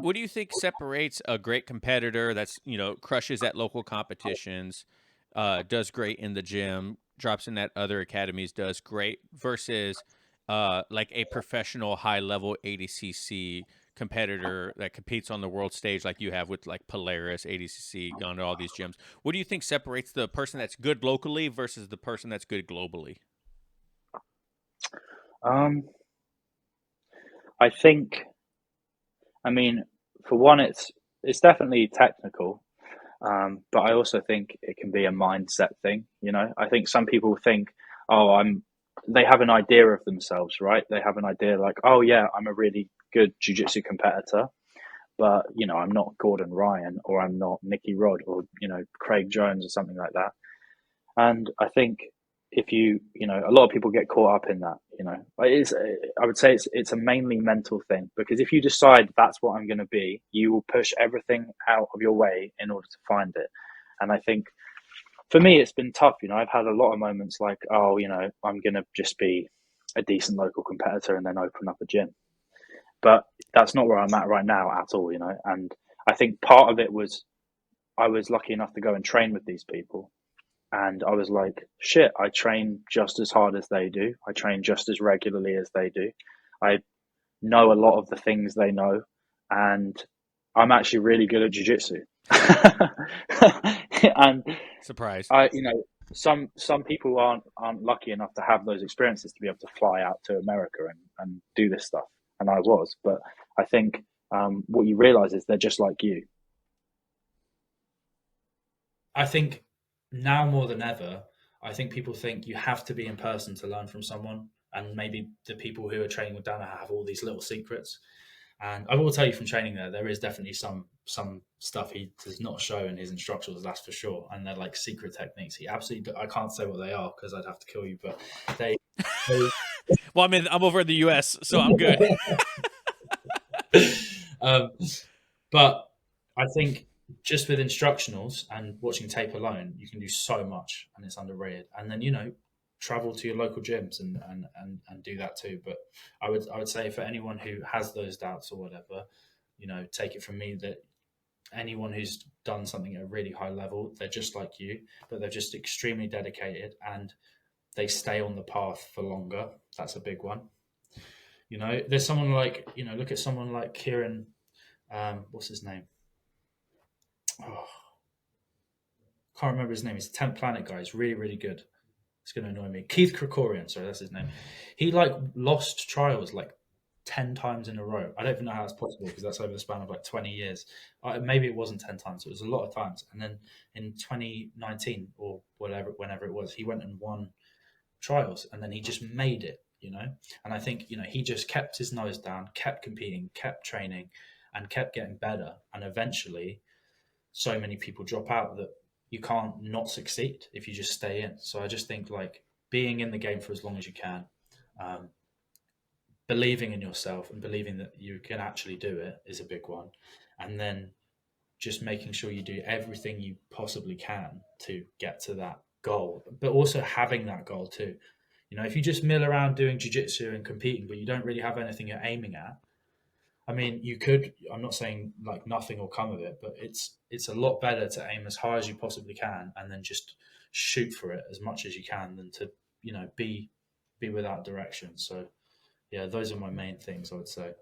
What do you think separates a great competitor that's crushes at local competitions, does great in the gym, drops in at other academies, does great versus like a professional high level ADCC competitor that competes on the world stage like you have with like Polaris, ADCC, gone to all these gyms. What do you think separates the person that's good locally versus the person that's good globally? Um, I think, I mean, for one, it's definitely technical, but I also think it can be a mindset thing. I think some people think, oh, they have an idea of themselves, right? They have an idea like, oh yeah, I'm a really good jiu-jitsu competitor, but I'm not Gordon Ryan or I'm not Nicky Rod or Craig Jones or something like that. And I think if a lot of people get caught up in that. I would say it's a mainly mental thing because if you decide that's what I'm going to be, you will push everything out of your way in order to find it. And I think for me, it's been tough. I've had a lot of moments like, oh, I'm going to just be a decent local competitor and then open up a gym. But that's not where I'm at right now at all. And I think part of it was I was lucky enough to go and train with these people. And I was like, shit, I train just as hard as they do. I train just as regularly as they do. I know a lot of the things they know. And I'm actually really good at jiu-jitsu. And Surprise. some people aren't lucky enough to have those experiences to be able to fly out to America and do this stuff. And I was. But I think what you realize is they're just like you. I think now more than ever, I think people think you have to be in person to learn from someone, and maybe the people who are training with Dana have all these little secrets. And I will tell you from training there is definitely some stuff he does not show in his instructions, that's for sure. And they're like secret techniques. He absolutely, I can't say what they are because I'd have to kill you, but they, they Well, I'm over in the U.S., so I'm good. um, but I think just with instructionals and watching tape alone, you can do so much, and it's underrated. And then travel to your local gyms and do that too. But I would say for anyone who has those doubts or whatever, take it from me that anyone who's done something at a really high level, they're just like you, but they're just extremely dedicated and they stay on the path for longer. That's a big one. There's someone like look at someone like Kieran. What's his name? Oh, can't remember his name. He's a 10th Planet guy. He's really, really good. It's going to annoy me. Keith Krikorian, sorry, that's his name. He lost trials like 10 times in a row. I don't even know how that's possible because that's over the span of like 20 years. Maybe it wasn't 10 times. It was a lot of times. And then in 2019 or whenever it was, he went and won trials and then he just made it. And I think, he just kept his nose down, kept competing, kept training and kept getting better. And eventually so many people drop out that you can't not succeed if you just stay in. So I just think like being in the game for as long as you can, um, believing in yourself and believing that you can actually do it is a big one. And then just making sure you do everything you possibly can to get to that goal, but also having that goal too. If you just mill around doing jiu-jitsu and competing, but you don't really have anything you're aiming at, I mean, you could. I'm not saying like nothing will come of it, but it's a lot better to aim as high as you possibly can and then just shoot for it as much as you can than to be without direction. So yeah, those are my main things I would say.